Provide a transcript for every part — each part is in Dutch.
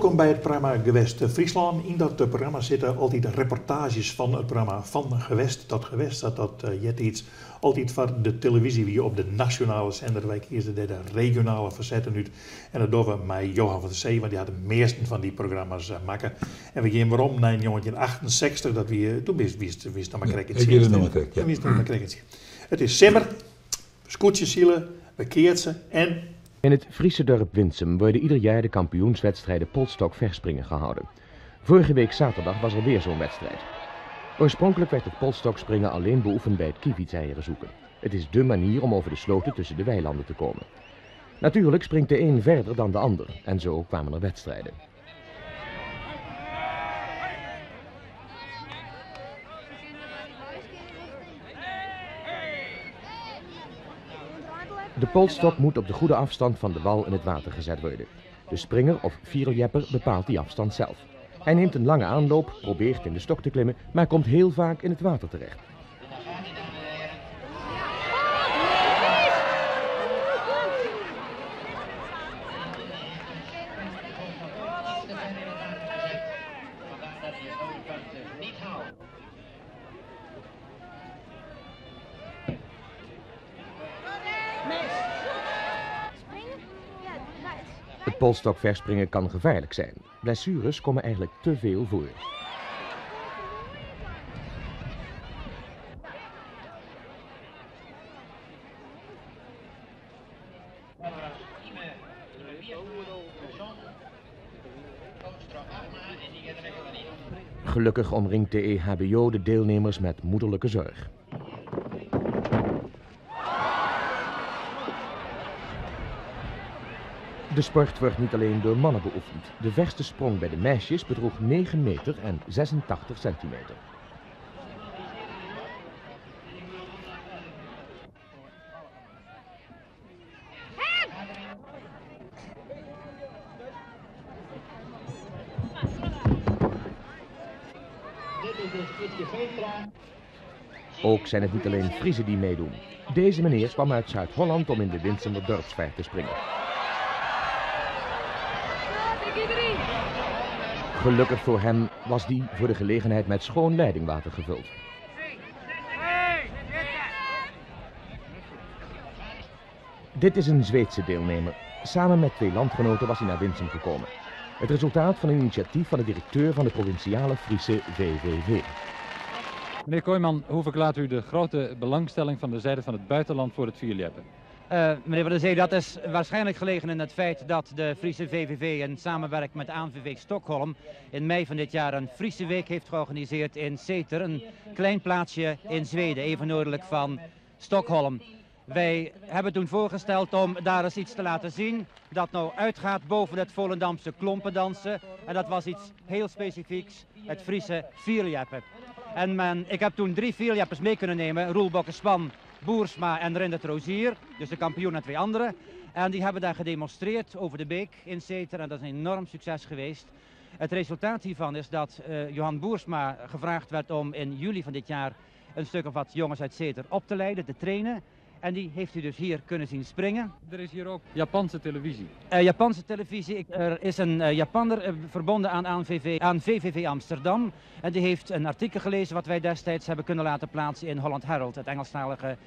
Welkom bij het programma Gewest Friesland. In dat programma zitten altijd reportages van het programma Van Gewest tot Gewest. Dat jet iets altijd van de televisie wie op de nationale zender. Wij kiezen de regionale verzetten nu. En dat doen we met Johan van der Zee, want die had de meeste van die programma's maken. En we gaan waarom naar een jongetje in 68, dat we toen wist dan maar krijgen. Het is simmer, scootjesielen, we keert ze en... In het Friese dorp Winsum worden ieder jaar de kampioenswedstrijden polstok verspringen gehouden. Vorige week zaterdag was er weer zo'n wedstrijd. Oorspronkelijk werd het polstokspringen alleen beoefend bij het kievitseieren zoeken. Het is dé manier om over de sloten tussen de weilanden te komen. Natuurlijk springt de een verder dan de ander en zo kwamen er wedstrijden. De polstok moet op de goede afstand van de wal in het water gezet worden. De springer of viereljepper bepaalt die afstand zelf. Hij neemt een lange aanloop, probeert in de stok te klimmen, maar komt heel vaak in het water terecht. Het polstokverspringen kan gevaarlijk zijn. Blessures komen eigenlijk te veel voor. Gelukkig omringt de EHBO de deelnemers met moederlijke zorg. De sport wordt niet alleen door mannen beoefend. De verste sprong bij de meisjes bedroeg 9 meter en 86 centimeter. Ook zijn het niet alleen Friezen die meedoen. Deze meneer kwam uit Zuid-Holland om in de Winsumer dorpsvaart te springen. Gelukkig voor hem was die voor de gelegenheid met schoon leidingwater gevuld. Dit is een Zweedse deelnemer. Samen met 2 landgenoten was hij naar Winsum gekomen. Het resultaat van een initiatief van de directeur van de provinciale Friese VVV. Meneer Kooijman, hoe verklaart u de grote belangstelling van de zijde van het buitenland voor het vierljeppen? Meneer Van der Zee, dat is waarschijnlijk gelegen in het feit dat de Friese VVV in samenwerking met ANVV Stockholm in mei van dit jaar een Friese week heeft georganiseerd in Säter, een klein plaatsje in Zweden, even noordelijk van Stockholm. Wij hebben toen voorgesteld om daar eens iets te laten zien dat nou uitgaat boven het Volendamse klompendansen. En dat was iets heel specifieks, het Friese vierljeppen. En ik heb toen 3 vierljeppers mee kunnen nemen, Roel Bokkespan, Boersma en Rindert Rozier, dus de kampioen en 2 anderen. En die hebben daar gedemonstreerd over de beek in Säter en dat is een enorm succes geweest. Het resultaat hiervan is dat Johan Boersma gevraagd werd om in juli van dit jaar een stuk of wat jongens uit Säter op te leiden, te trainen. En die heeft u dus hier kunnen zien springen. Er is hier ook Japanse televisie. Japanse televisie. Er is een Japanner verbonden aan VVV Amsterdam. En die heeft een artikel gelezen wat wij destijds hebben kunnen laten plaatsen in Holland Herald, het Engelstalige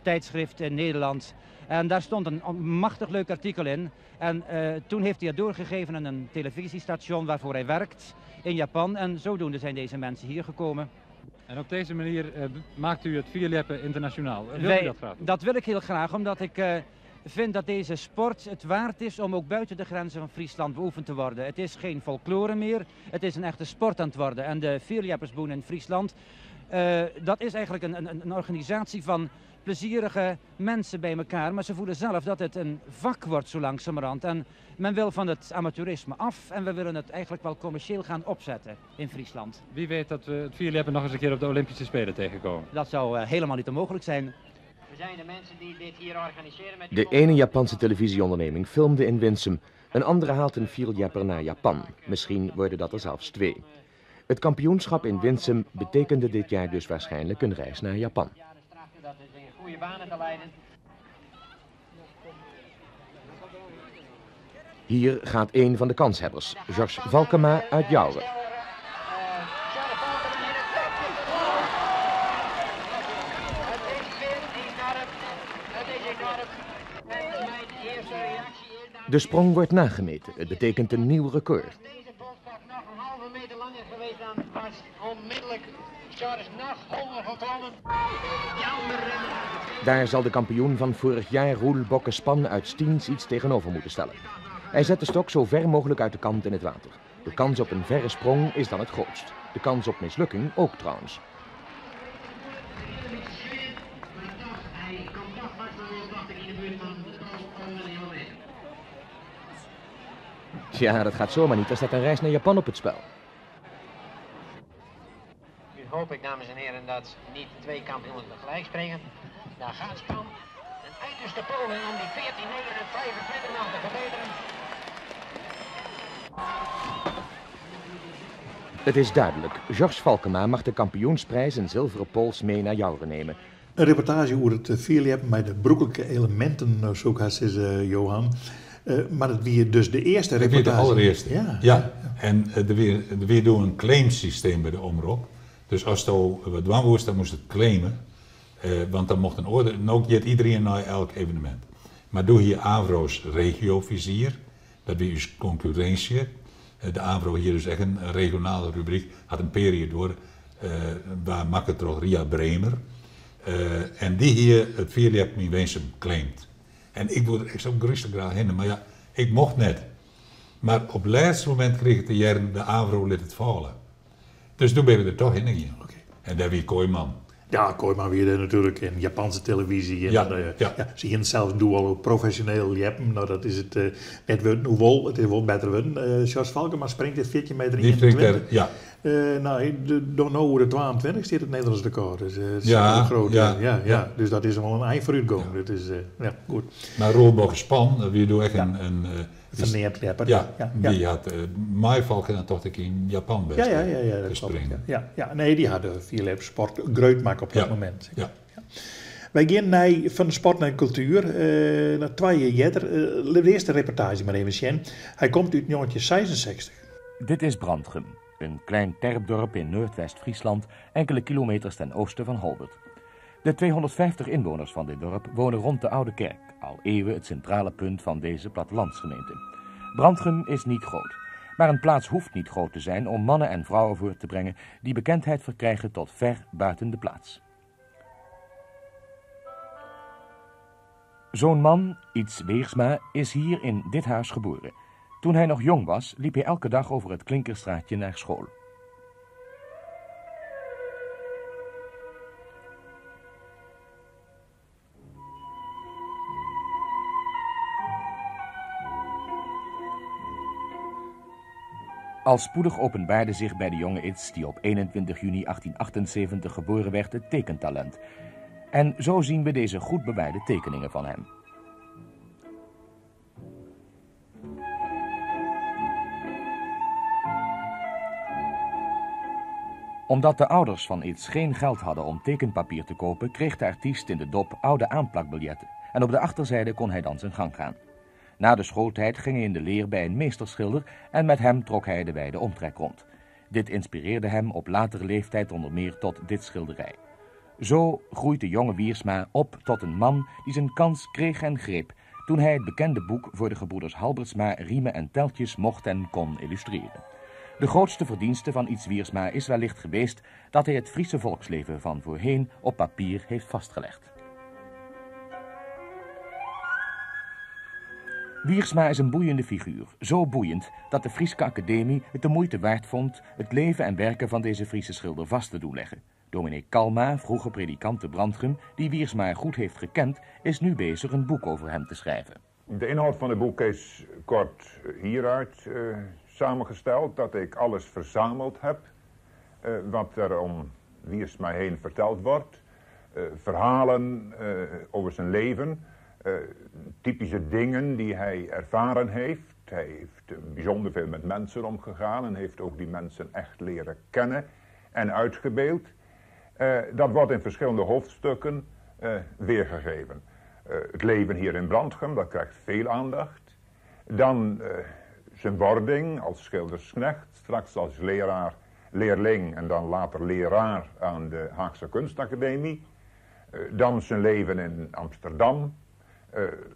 tijdschrift in Nederland. En daar stond een machtig leuk artikel in. En toen heeft hij het doorgegeven aan een televisiestation waarvoor hij werkt in Japan. En zodoende zijn deze mensen hier gekomen. En op deze manier maakt u het vierljeppen internationaal. Wilt u dat graag doen? Dat wil ik heel graag, omdat ik vind dat deze sport het waard is om ook buiten de grenzen van Friesland beoefend te worden. Het is geen folklore meer, het is een echte sport aan het worden. En de vierljeppersboen in Friesland, dat is eigenlijk een organisatie van plezierige mensen bij elkaar. Maar ze voelen zelf dat het een vak wordt zo langzamerhand. En men wil van het amateurisme af en we willen het eigenlijk wel commerciëel gaan opzetten in Friesland. Wie weet dat we het vierljeppen nog eens een keer op de Olympische Spelen tegenkomen. Dat zou helemaal niet onmogelijk zijn. We zijn de mensen die dit hier organiseren met... De ene Japanse televisieonderneming filmde in Winsum, een andere haalt een vierljepper naar Japan. Misschien worden dat er zelfs 2. Het kampioenschap in Winsum betekende dit jaar dus waarschijnlijk een reis naar Japan. Dat is in goede banen te leiden. Hier gaat een van de kanshebbers, Georges Valkema uit Jouren. De sprong wordt nagemeten. Het betekent een nieuw record. Deze bocht was nog een halve meter langer geweest dan was onmiddellijk Charles nog hoger geklommen. Jammer. Daar zal de kampioen van vorig jaar, Roel Bokkespan uit Stiens, iets tegenover moeten stellen. Hij zet de stok zo ver mogelijk uit de kant in het water. De kans op een verre sprong is dan het grootst. De kans op mislukking ook trouwens. Hij komt toch vast wel 80 in de buurt van de kilometer. Ja, dat gaat zomaar niet. Er staat een reis naar Japan op het spel. Nu hoop ik, dames en heren, dat niet twee kampioenen tegelijk springen. Daar gaat Span. Een uiterste poging om die 14, 9 en 25 nog te verbeteren. Het is duidelijk. Georges Valkema mag de kampioensprijs en zilveren pols mee naar Jouren nemen. Een reportage over het Philippe met de broekelijke elementen, zo gaat ze Johan. Maar het weer dus de eerste reportage. Het weer de allereerste. Ja. En er weer door een claimsysteem bij de omroep. Dus als er wat dwang was, dan moest het claimen. Want dan mocht een orde, en ook jet iedereen naar elk evenement. Maar doe hier Avro's regiovisier, dat weer dus concurrentie. De Avro hier dus echt een regionale rubriek, had een periode door, waar makkelijk toch Ria Bremer. En die hier het Philippe mijn Wensum claimt. En ik wilde er echt zo gerust graag heen, maar ja, ik mocht net. Maar op het laatste moment kreeg ik de Avro liet het vallen. Dus toen ben we er toch in gegaan. Okay. En daar weer Kooijman. Ja, Kooijman weer natuurlijk in Japanse televisie. En zie je het zelf doen al professioneel jeppen. Nou, dat is het net wordt nu wel, het is wel beter worden. Charles Valkema springt dit 14 meter Die 21. Ja. Nou, don't know hoe de 22 staat het Nederlands record. Dus het is Ja, een groot. ja. Dus dat is wel een eind vooruitgang. Ja. Dat is goed. Maar Roel Bokkespan, wie doe echt een Verneemklepper. Die had Maaivalt en toch in Japan best dat springen. Ja, nee, die hadden Philippe Sport Greutmak op dat moment. Ja. Wij gaan naar van de sport naar cultuur. Na 2 jaar de eerste reportage maar even zien. Hij komt uit 1966. Dit is Brandgem, een klein terpdorp in Noordwest-Friesland, enkele kilometers ten oosten van Holbert. De 250 inwoners van dit dorp wonen rond de Oude Kerk, al eeuwen het centrale punt van deze plattelandsgemeente. Brandgem is niet groot, maar een plaats hoeft niet groot te zijn om mannen en vrouwen voor te brengen die bekendheid verkrijgen tot ver buiten de plaats. Zo'n man, Iets Weersma, is hier in dit huis geboren. Toen hij nog jong was, liep hij elke dag over het Klinkerstraatje naar school. Al spoedig openbaarde zich bij de jonge Iets, die op 21 juni 1878 geboren werd, het tekentalent. En zo zien we deze goed bewaarde tekeningen van hem. Omdat de ouders van Iets geen geld hadden om tekenpapier te kopen, kreeg de artiest in de dop oude aanplakbiljetten. En op de achterzijde kon hij dan zijn gang gaan. Na de schooltijd ging hij in de leer bij een meesterschilder en met hem trok hij de wijde omtrek rond. Dit inspireerde hem op latere leeftijd onder meer tot dit schilderij. Zo groeit de jonge Wiersma op tot een man die zijn kans kreeg en greep toen hij het bekende boek voor de gebroeders Halbertsma riemen en teltjes mocht en kon illustreren. De grootste verdienste van Iets Wiersma is wellicht geweest dat hij het Friese volksleven van voorheen op papier heeft vastgelegd. Wiersma is een boeiende figuur, zo boeiend dat de Friese Academie het de moeite waard vond het leven en werken van deze Friese schilder vast te doen leggen. Dominee Kalma, vroeger predikant te Brandgem, die Wiersma goed heeft gekend, is nu bezig een boek over hem te schrijven. De inhoud van het boek is kort hieruit samengesteld, dat ik alles verzameld heb wat er om Wiersma heen verteld wordt. Verhalen over zijn leven, typische dingen die hij ervaren heeft. Hij heeft bijzonder veel met mensen omgegaan en heeft ook die mensen echt leren kennen en uitgebeeld. Dat wordt in verschillende hoofdstukken weergegeven. Het leven hier in Brandgem, dat krijgt veel aandacht. Dan zijn wording als schildersknecht, straks als leerling en dan later leraar aan de Haagse Kunstacademie. Dan zijn leven in Amsterdam.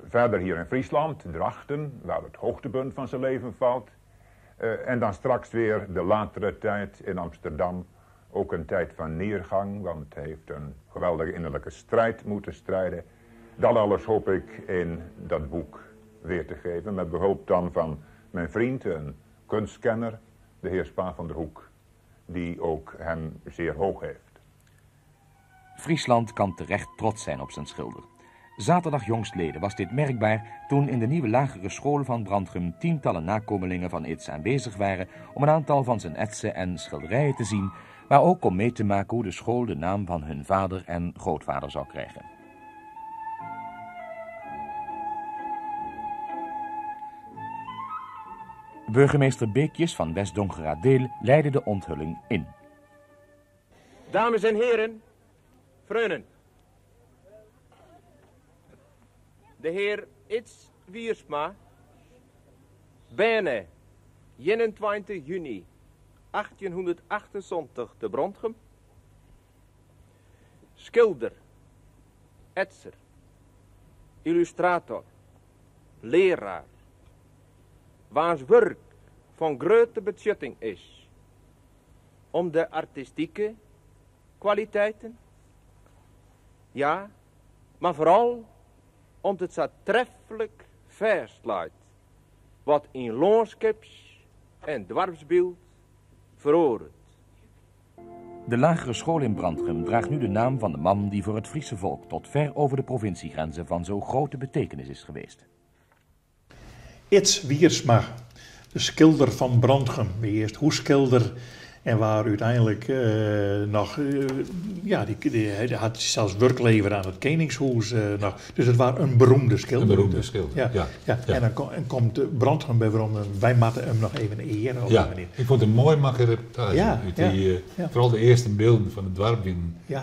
Verder hier in Friesland, Drachten, waar het hoogtepunt van zijn leven valt. En dan straks weer de latere tijd in Amsterdam. Ook een tijd van neergang, want hij heeft een geweldige innerlijke strijd moeten strijden. Dat alles hoop ik in dat boek weer te geven. Met behulp dan van mijn vriend, een kunstkenner, de heer Spa van der Hoek. Die ook hem zeer hoog heeft. Friesland kan terecht trots zijn op zijn schilder. Zaterdag jongstleden was dit merkbaar toen in de nieuwe lagere school van Brandgem tientallen nakomelingen van Its aanwezig waren om een aantal van zijn etsen en schilderijen te zien, maar ook om mee te maken hoe de school de naam van hun vader en grootvader zou krijgen. Burgemeester Beekjes van West-Dongeradeel leidde de onthulling in. Dames en heren, vrienden. De heer Its Wiersma, bijna 21 juni 1878 te Brandgem. Schilder, etser, illustrator, leraar, waans werk van grote betutting is om de artistieke kwaliteiten, ja, maar vooral om het zo treffelijk versluit wat in landscapes en dorpsbeeld veroordeelt. De lagere school in Brandgem draagt nu de naam van de man die voor het Friese volk tot ver over de provinciegrenzen van zo grote betekenis is geweest. Its Wiersma, de schilder van Brandgem, eerst hoeschilder en waar uiteindelijk die had zelfs werkleven aan het Koningshuis nog. Dus het was een beroemde schilder. Een beroemde schilder, ja. En dan komt Brandgem bij waarom wij matten hem nog even eren. Ja, ik vond het een mooi makke reportage. Vooral de eerste beelden van het dorp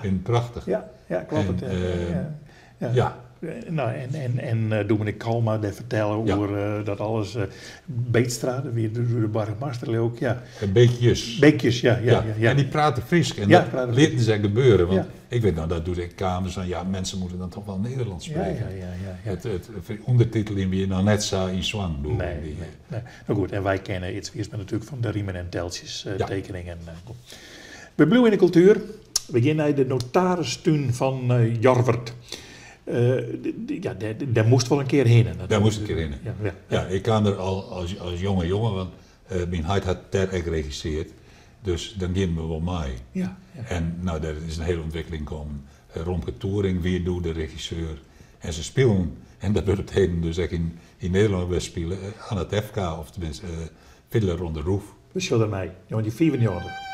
in prachtig. Ja, klopt. Nou, en Dominic Kalma die vertellen over dat alles Beetstraat, weer door de Bargemaster ook, Beekjes, ja. En die praten Fries en dat lieten ze gebeuren, want ik weet nou, dat doet ik kamers van mensen moeten dan toch wel Nederlands spreken. Het ondertiteling weer nou net zo in zwang doen. Nee. Nou goed, en wij kennen Its Wiersma natuurlijk van de riemen en teltjes tekeningen. We blijven in de cultuur. We beginnen naar de notaristuin van Jorwert. Daar moest wel een keer heen. Daar moest een keer heen. Ja, ik kan er al als jonge jongen, want mijn huid had daar echt geregisseerd. Dus dan gingen we wel mee. Ja. En nou, daar is een hele ontwikkeling gekomen. Romke Touring, weer door de regisseur. En ze spelen, en dat wordt het heden dus echt in Nederland weer spelen, aan het FK, of tenminste Fiddler on the Roof. We zullen mij, jongen, die 94.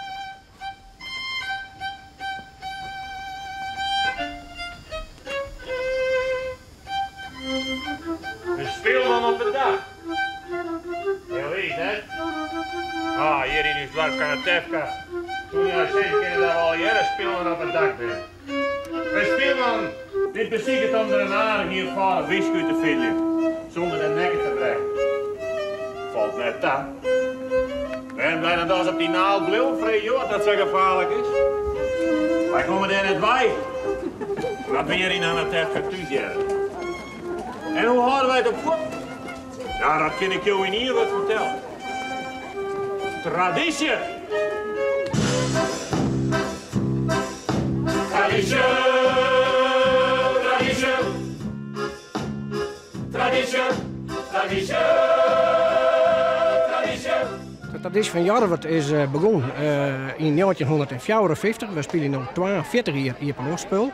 Hier in uw dorp kan het Tefka. Toen jij 6 keer daar al jaren spelen op het dak bent. Een speelman, dit beziekt onder een aardig hier varen whisky te vinden. Zonder de nekken te breken. Valt net aan. En blijven dan op die naald blijven, vreemd joh, dat zo gevaarlijk is. Wij komen er net bij. Wat ben je in aan het Tefka thuis. En hoe houden wij het op voet? Ja, dat kan ik jou in hier wat vertellen. Traditie! Traditie! Traditie! Traditie! Traditie! De traditie van Jorwert is begonnen in 1954. We spelen nu 42 jaar hier op Oostspul.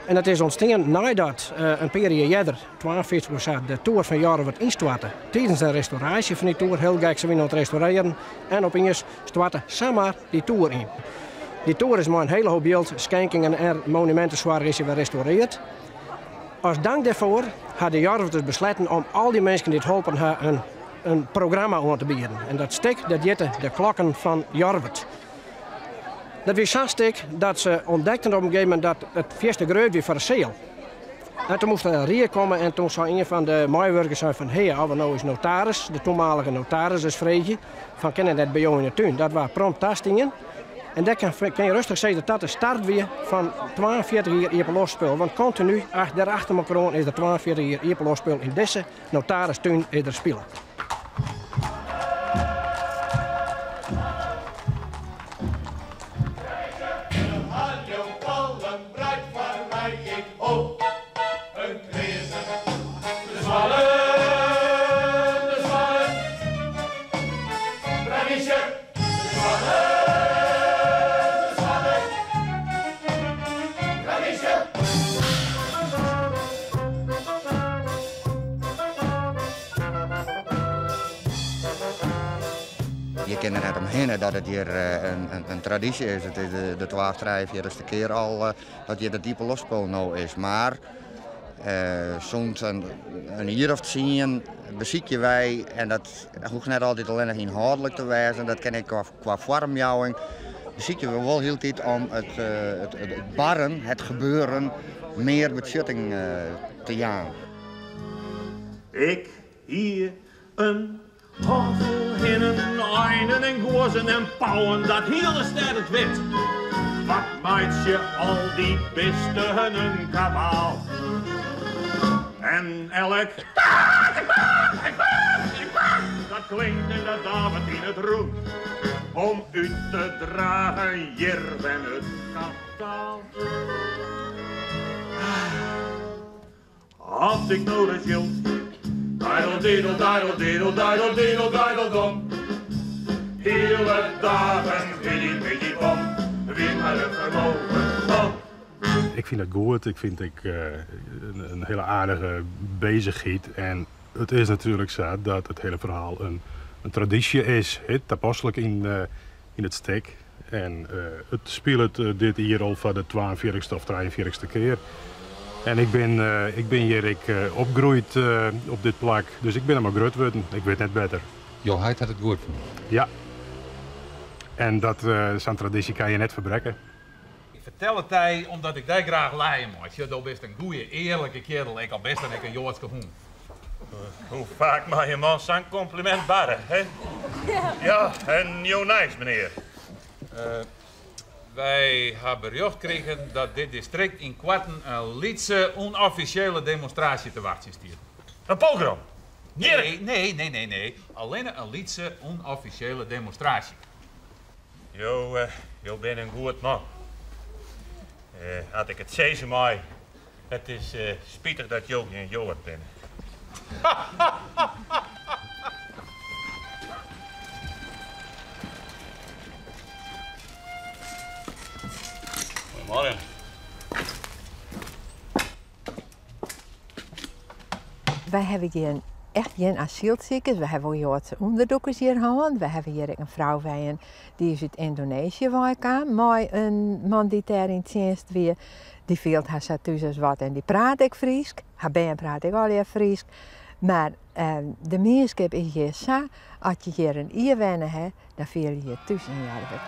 En dat is ontstaan nadat een periode eerder, 42 de toer van Jorwert instortte. Tijdens de restauratie van die toer, heel gek ze aan het restaureren. En opeens stortte Samar die toer in. Die toer is maar een hele hoop beeld, schenkingen en monumenten zwaar is gerestaureerd. Als dank daarvoor hadden Jorwerters besloten om al die mensen die het helpen een programma aan te bieden. En dat stuk, dat jette de klokken van Jorwert. Dat was zo stik dat ze ontdekten op een gegeven moment dat het feest groot weer voor de zeel. En toen moest er een rier komen en toen zei een van de medewerkers van we nou is notaris, de toenmalige notaris is Vreedje, van kennen dat bij jou in de tuin. Dat waren prompt tastingen. En dat kan je rustig zeggen dat de start weer van 42 jaar Ieperlosspul. Want continu, daarachter elkaar is er 42 jaar Ieperlosspul in deze notaristuin is er spelen. Je kent er net omheen dat het hier een traditie is. Het is de 12-43e keer al dat hier de diepe losspul nou is. Maar soms een jaar of 10 bezieken wij, en dat hoeft net altijd alleen nog inhoudelijk te wijzen, dat ken ik qua vormjouwing. Bezieken we wel heel tijd om het barren, het gebeuren, meer betjutting te jagen. Ik hier een havel hinnen, einen en gozen en pauwen, dat hele stad het wit. Wat maakt je al die bisten een kabaal? En elk dat klinkt inderdaad in het roem om u te dragen, hier ben het kapitaal. Had ik nou de schild, dijdel, dijdel, dijdel, dijdel, dijdel, dijdel, dom. Hele dagen, biddy, bom, wie maar het vermogen, bom. Ik vind het goed, ik vind het een hele aardige bezigheid. En het is natuurlijk zo dat het hele verhaal een traditie is. Het apostelijk in het stek. En het speelt dit hier al van de 42e of 43e keer. En ik ben hier opgegroeid op dit plak, dus ik ben er maar groot geworden. Ik weet net beter. Jo, hij had het goed. Ja. En zo'n traditie kan je net verbreken. Ik vertel het hij omdat ik daar graag leien moet. Je bent een goeie, eerlijke kerel. Ik al best dan ik een Joodse hoen. Hoe vaak mag je man zo'n compliment barren, hè? Ja, en jou nice, meneer. Wij hebben bericht gekregen dat dit district in Kwarten een lietse onofficiële demonstratie te wachten stiert. Een pogrom? Nee. Alleen een lietse onofficiële demonstratie. Jo bent een goed man. Had ik het zezen mij. Het is spietig dat Jo geen Jood bent. Goedemorgen. Wij hebben hier echt geen asielzoekers. We hebben Joodse onderzoekers hier gehad. We hebben hier een vrouw bij die is uit Indonesië kwam. Maar een man die daar in dienst weer, die viel haar zo thuis als wat en die praat ik Fries. Haar been praat ik al hier Fries. Maar de meerskip is hier zo, als je hier een ier wennen hebt, dan viel je hier thuis in Jarwert.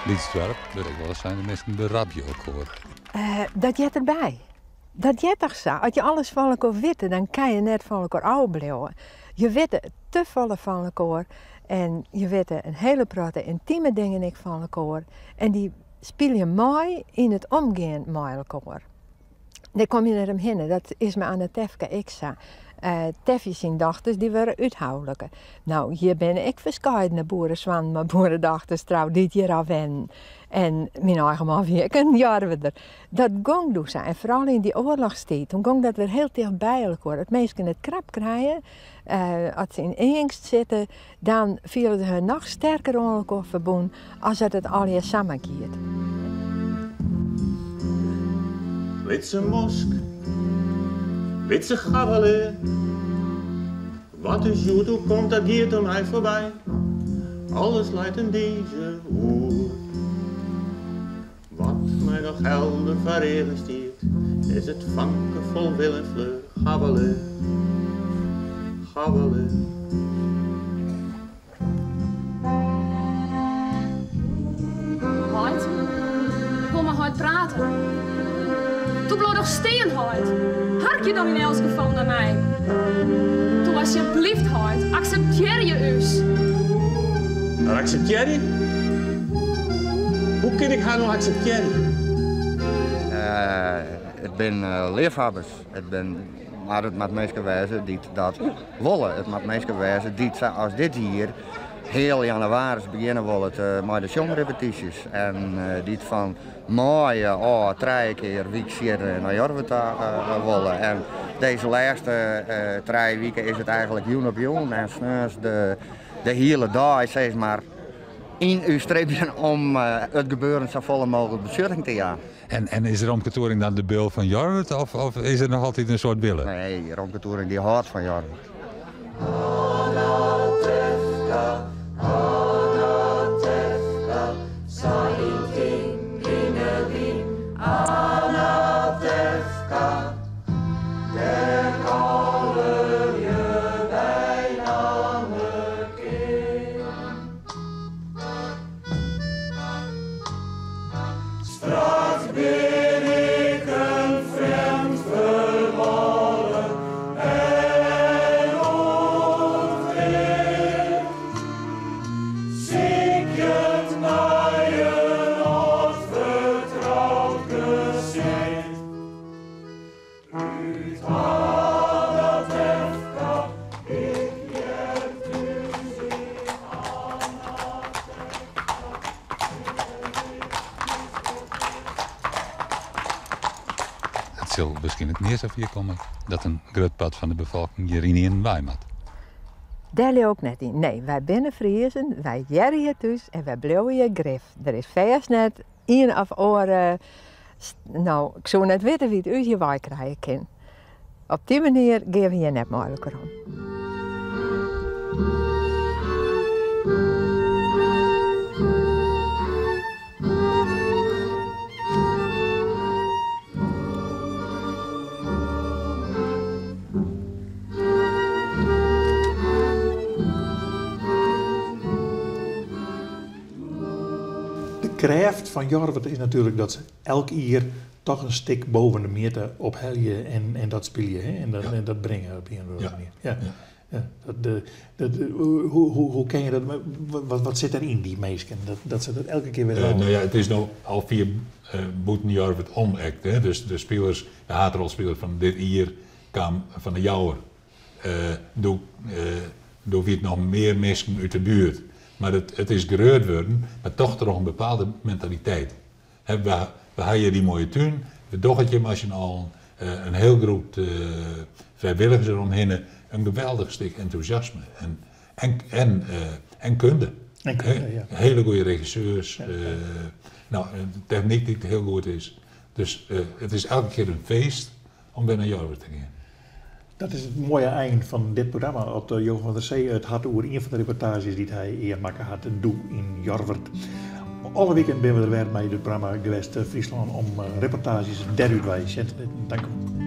Lietsdorp, weet ik wel, dat zijn de mensen de radio ook horen. Dat jet erbij. Dat jet toch zo. Als je alles van elkaar weet, dan kan je net van elkaar oud blijven. Je weet te veel van elkaar en je weet een hele grote intieme dingen van elkaar. En die speel je mooi in het omgaan met elkaar. Daar kom je naar hem heen. Dat is me aan de Tefke ik zo. Tefjes zijn dochters die waren uithoudelijke. Nou, hier ben ik verscheidene boerenzwan, maar boerendochters trouw dit jaar al wennen. En mijn eigen man weer een jaar weer. Dat ging dus en vooral in die oorlogstijd, toen ging dat weer heel dicht bij elkaar. Dat mensen het krap krijgen, als ze in angst zitten, dan vielen ze hun nog sterker aan elkaar verbonden als dat het al je samen gaat. Witse mosk, witse gaveleer. Wat is judo komt, dat gaat aan mij voorbij. Alles leidt in deze oer. Wat mij nog helder verregen stiert, is het vanken vol wil en fleur. Gabbelen, gabbelen. Heid, ik wil maar hard praten. Toen bleef nog steenheid. Hark je dan in elk geval naar mij? Toen alsjeblieft Heid, accepteer je us. Accepteer je? Hoe kan ik haar nog accepteren? Het zijn liefhebbers. Maar het moet mensen wijzen die dat willen. Het moet mensen wijzen die als dit hier heel januari beginnen willen met de zongrepetities. En die van mooie, 3 keer weekjes naar Jorveta willen. En deze laatste 3 weken is het eigenlijk joen op joen. En s'nachts de hele dag, zeg maar, in uw streepje om het gebeuren zo vol mogelijk beschutting te jagen. En is Romke Touring dan de beul van Jorwert of is er nog altijd een soort willen? Nee, Romke Touring die houdt van Jorwert. Het zal misschien het neer zou komen dat een groot pad van de bevolking hier in Weimat. Daar ligt ook net in. Nee, wij binnen Friezen, wij jaren hier thuis en wij blijven hier grif. Er is vast net een of andere. Nou, ik zou net weten wie het uit je waai krijgen kan. Op die manier geven we hier net makkelijker om. De kracht van Jorwert is natuurlijk dat ze elk jaar toch een stuk boven de meter opheljen en dat spelen en dat brengen op een of andere manier. Ja. Hoe ken je dat? Wat zit erin, die meisken? Dat ze dat elke keer weer doen? Nou ja, het is nou al 4 boeten Jorwert omekt. Dus de spelers, de haatrolspelers van dit jaar kwam van de jouwer. Door wie het nog meer mensen uit de buurt. Maar het is gereurd worden, maar toch toch een bepaalde mentaliteit. We hebben hier die mooie tuin, de doggetje machinaal, een heel groep vrijwilligers eromheen, een geweldig stuk enthousiasme en kunde. Ja. Hele goede regisseurs, techniek die heel goed is. Dus het is elke keer een feest om weer naar Jorwert te gaan. Dat is het mooie eind van dit programma. Op de Johan van der Zee het had over een van de reportages die hij eer maken had doen in Jorwert. Alle weekend ben we er weer met het programma geweest Friesland om reportages daaruit wijs. Dank u.